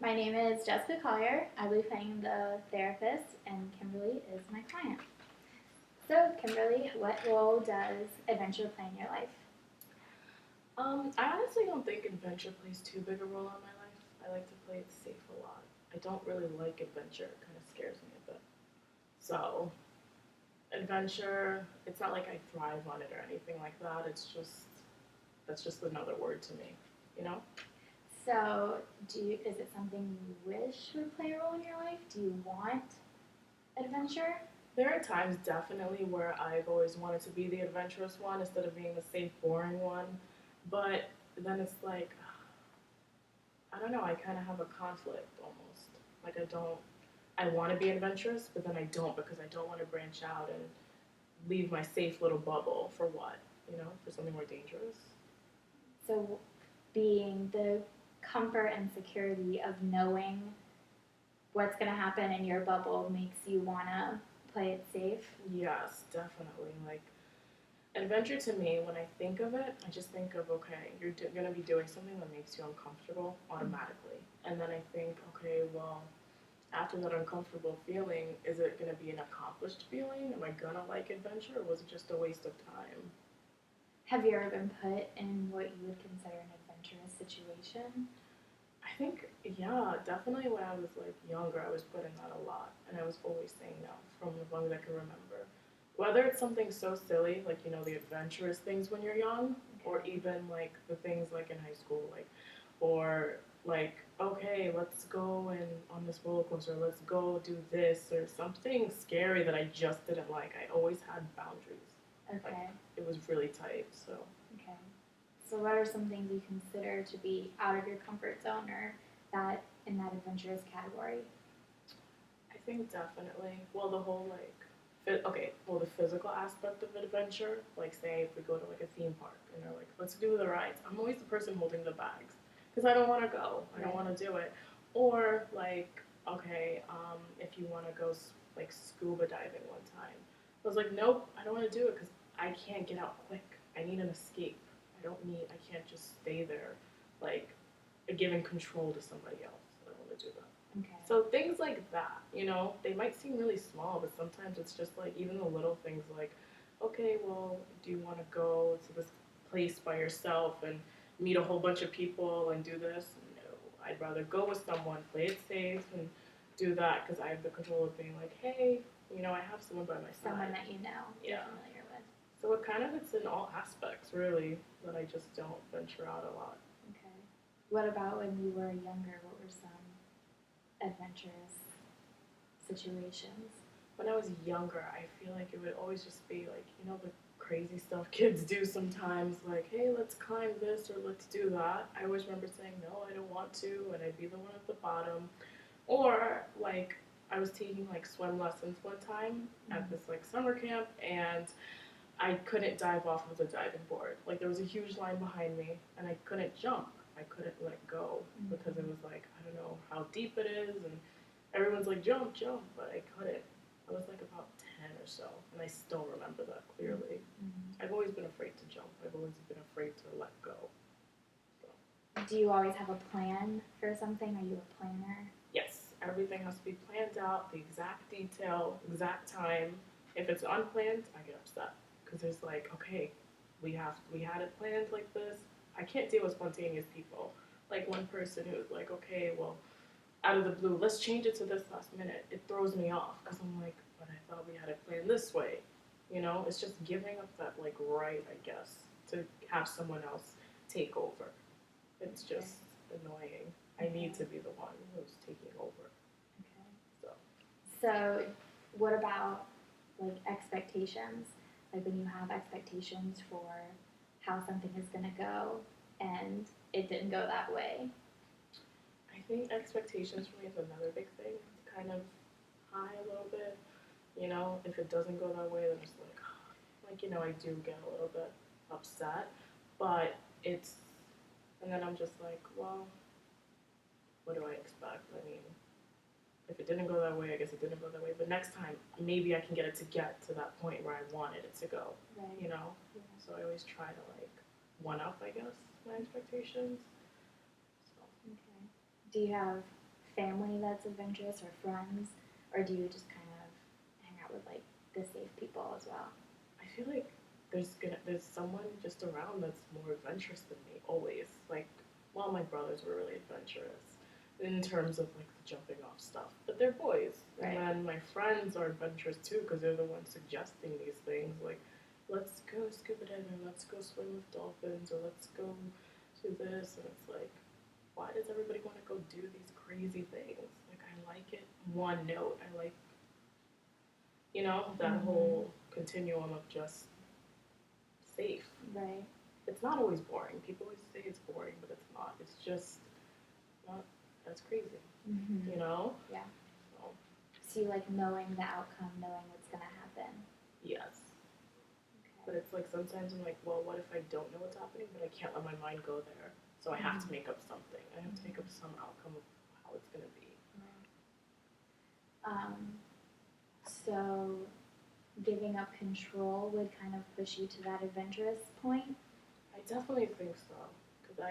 My name is Jessica Collier. I will be playing the therapist, and Kimberly is my client. So, Kimberly, what role does adventure play in your life? I honestly don't think adventure plays too big a role in my life. I like to play it safe a lot. I don't really like adventure. It kind of scares me a bit. So, adventure, it's not like I thrive on it or anything like that. That's just another word to me, you know? So, is it something you wish would play a role in your life? Do you want adventure? There are times definitely where I've always wanted to be the adventurous one instead of being the safe, boring one. But then it's like, I don't know, I kind of have a conflict almost. Like, I want to be adventurous, but then I don't because I don't want to branch out and leave my safe little bubble for what? For something more dangerous. So, being the comfort and security of knowing what's going to happen in your bubble makes you want to play it safe? Yes, definitely. Like, adventure to me, when I think of it, I just think of, okay, you're going to be doing something that makes you uncomfortable automatically. And then I think, okay, well, after that uncomfortable feeling, is it going to be an accomplished feeling? Am I going to like adventure, or was it just a waste of time? Have you ever been put in what you would consider an adventurous situation? I think, yeah, definitely when I was like younger, I was put in that a lot, and I was always saying no from as long as I can remember. Whether it's something so silly, like the adventurous things when you're young, or even like the things like in high school, or like, okay, let's go and on this roller coaster, let's go do this, or something scary that I just didn't like. I always had boundaries. Okay. Like, it was really tight, so. Okay. So what are some things you consider to be out of your comfort zone or that in that adventurous category? I think definitely. Well, the whole the physical aspect of adventure, like say if we go to like a theme park and they're like, let's do the rides. I'm always the person holding the bags because I don't want to go. I don't want to do it. Or like, okay, if you want to go like scuba diving one time, I was like, nope, I don't want to do it because I can't get out quick. I need an escape. I can't just stay there, like giving control to somebody else. I don't want to do that. Okay. So things like that, they might seem really small, but sometimes it's just like even the little things like, okay, well, do you want to go to this place by yourself and meet a whole bunch of people and do this? No, I'd rather go with someone, play it safe, and do that because I have the control of being like, hey, I have someone by my side. Someone that you know, yeah, you're familiar with. So it kind of it's in all aspects, really, that I just don't venture out a lot. Okay. What about when you were younger? What were some adventurous situations? When I was younger, I feel like it would always just be like, the crazy stuff kids do sometimes, like, hey, let's climb this or let's do that. I always remember saying, no, I don't want to, and I'd be the one at the bottom. Or, like, I was taking, like, swim lessons one time at this, like, summer camp, and I couldn't dive off of the diving board. Like, there was a huge line behind me, and I couldn't jump. I couldn't let go because it was like, I don't know how deep it is, and everyone's like, jump, jump, but I couldn't. I was like about 10 or so, and I still remember that clearly. I've always been afraid to jump. I've always been afraid to let go. So. Do you always have a plan for something? Are you a planner? Yes, everything has to be planned out, the exact detail, exact time. If it's unplanned, I get upset because it's like, okay, we had it planned like this. I can't deal with spontaneous people. Like one person who was like, okay, well, out of the blue, let's change it to this last minute. It throws me off because I'm like, but I thought we had it planned this way. It's just giving up that like right, I guess, to have someone else take over. It's just annoying. I need to be the one who's taking over. Okay. So what about like expectations? Like when you have expectations for how something is going to go and it didn't go that way? I think expectations for me is another big thing. It's kind of high a little bit. If it doesn't go that way, then it's like, I do get a little bit upset. But and then I'm just like, well, what do I expect? I mean, if it didn't go that way, I guess it didn't go that way. But next time, maybe I can get it to get to that point where I wanted it to go. Right. Yeah. So I always try to like one up, I guess, my expectations. So. Okay. Do you have family that's adventurous or friends, or do you just kind of hang out with like the safe people as well? I feel like there's someone just around that's more adventurous than me always. Like, well, my brothers were really adventurous in terms of like the jumping off stuff, but they're boys. Right. And then my friends are adventurous too because they're the ones suggesting these things like, let's go scuba diving, let's go swim with dolphins, or let's go do this. And it's like, why does everybody want to go do these crazy things? Like, I like it one note. I like, that whole continuum of just safe. Right. It's not always boring. People always say it's boring, but it's not. It's just not that's crazy. Mm-hmm. Yeah. So, So you like knowing the outcome, knowing what's gonna happen. yes. Okay. But it's like sometimes I'm like, well, what if I don't know what's happening, but I can't let my mind go there? So I have to make up something. I have to make up some outcome of how it's gonna be. Right. So giving up control would kind of push you to that adventurous point. I definitely think so because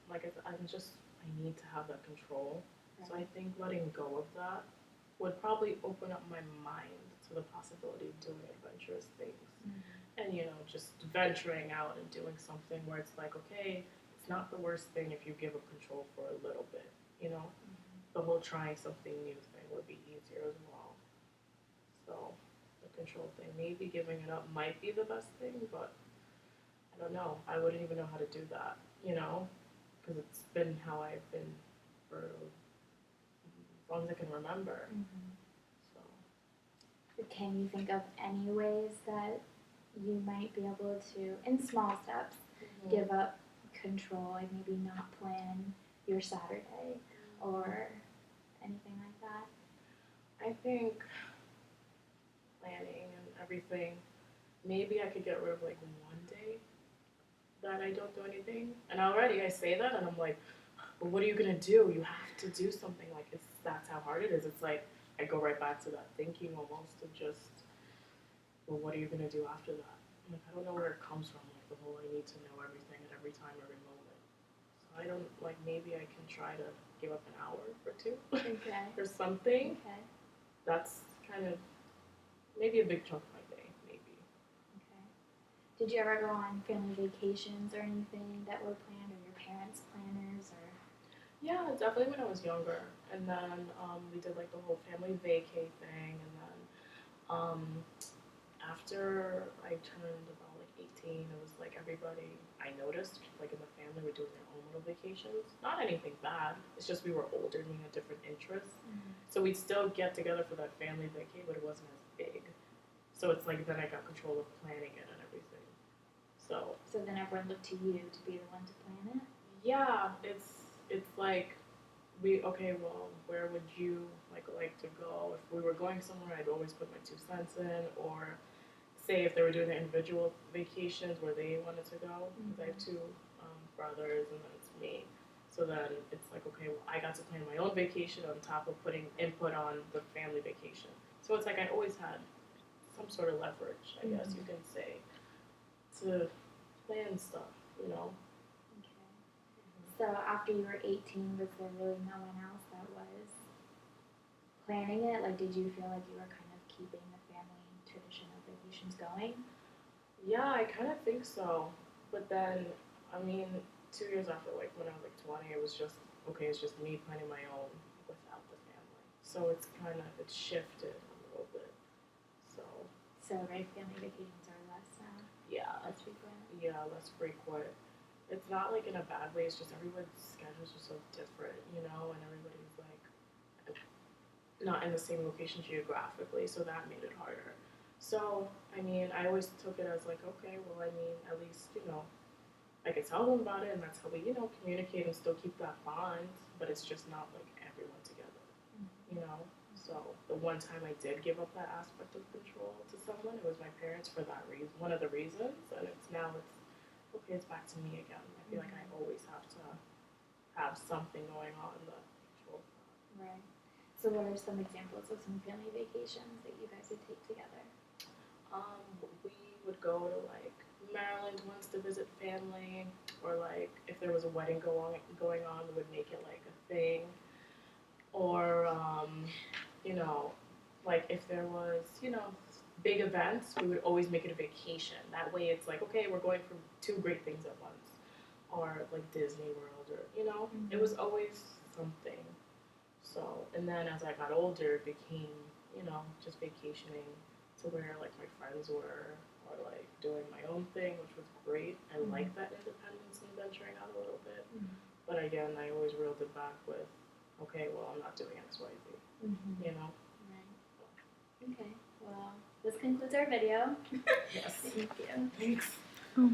like I said, I need to have that control. Right. So I think letting go of that would probably open up my mind to the possibility of doing adventurous things. And just venturing out and doing something where it's like, okay, it's not the worst thing if you give up control for a little bit. The whole trying something new thing would be easier as well. So the control thing, maybe giving it up might be the best thing, but I don't know. I wouldn't even know how to do that, because it's been how I've been for as long as I can remember. So, can you think of any ways that you might be able to, in small steps, give up control, like maybe not plan your Saturday or anything like that? I think planning and everything, maybe I could get rid of like one day that I don't do anything. And already I say that and I'm like, but what are you gonna do? You have to do something. Like that's how hard it is. It's like I go right back to that thinking almost of just, well, what are you gonna do after that? I'm like, I don't know where it comes from. Like the whole I need to know everything at every time, every moment. So I don't like. Maybe I can try to give up an hour or two, okay. or something. Okay. That's kind of maybe a big chunk of my day. Maybe. Okay. Did you ever go on family vacations or anything that were planned, or your parents' planners, or? Yeah, definitely when I was younger, and then we did like the whole family vacay thing, and then after I turned about like 18, it was like everybody I noticed, like in the family, were doing their own little vacations. Not anything bad. It's just we were older and we had different interests. So we'd still get together for that family vacay, but it wasn't as big. So it's like then I got control of planning it and everything. So then everyone looked to you to be the one to plan it? Yeah, it's like well, where would you like to go? If we were going somewhere, I'd always put my 2 cents in, or say if they were doing their individual vacations where they wanted to go, because I have 2 brothers and then it's me. So then it's like, okay, well, I got to plan my own vacation on top of putting input on the family vacation. So it's like I always had some sort of leverage, I guess you can say, to plan stuff, Okay. So after you were 18, was there really no one else that was planning it? Like, did you feel like you were kind of keeping the family tradition of vacations going? Yeah, I kind of think so. But then, 2 years after, like when I was like 20, it was just, okay, it's just me planning my own without the family. So it's shifted a little bit. So Right, family vacations are less now? Yeah. Less frequent? Yeah, less frequent. It's not like in a bad way, it's just everyone's schedules are so different, and everybody's like not in the same location geographically, so that made it harder. So, I always took it as like, okay, well, at least, I could tell them about it, and that's how we, communicate and still keep that bond, but it's just not like everyone together, So, the one time I did give up that aspect of control to someone, it was my parents for that reason, one of the reasons, and it's okay, it's back to me again. I feel like I always have to have something going on that controls that. Right. So what are some examples of some family vacations that you guys would take together? We would go to like Maryland once to visit family, or like if there was a wedding going on, we would make it like a thing. Or like if there was, big events, we would always make it a vacation. That way it's like, okay, we're going for 2 great things at once. Or like Disney World or, it was always something. So, and then as I got older, it became, just vacationing to where like my friends were or like doing my own thing, which was great. I like that independence and venturing out a little bit. But again, I always reeled it back with, okay, well, I'm not doing X, Y, Z, Right. Okay. Well, this concludes our video. Yes. Thank you. Thanks. Oh,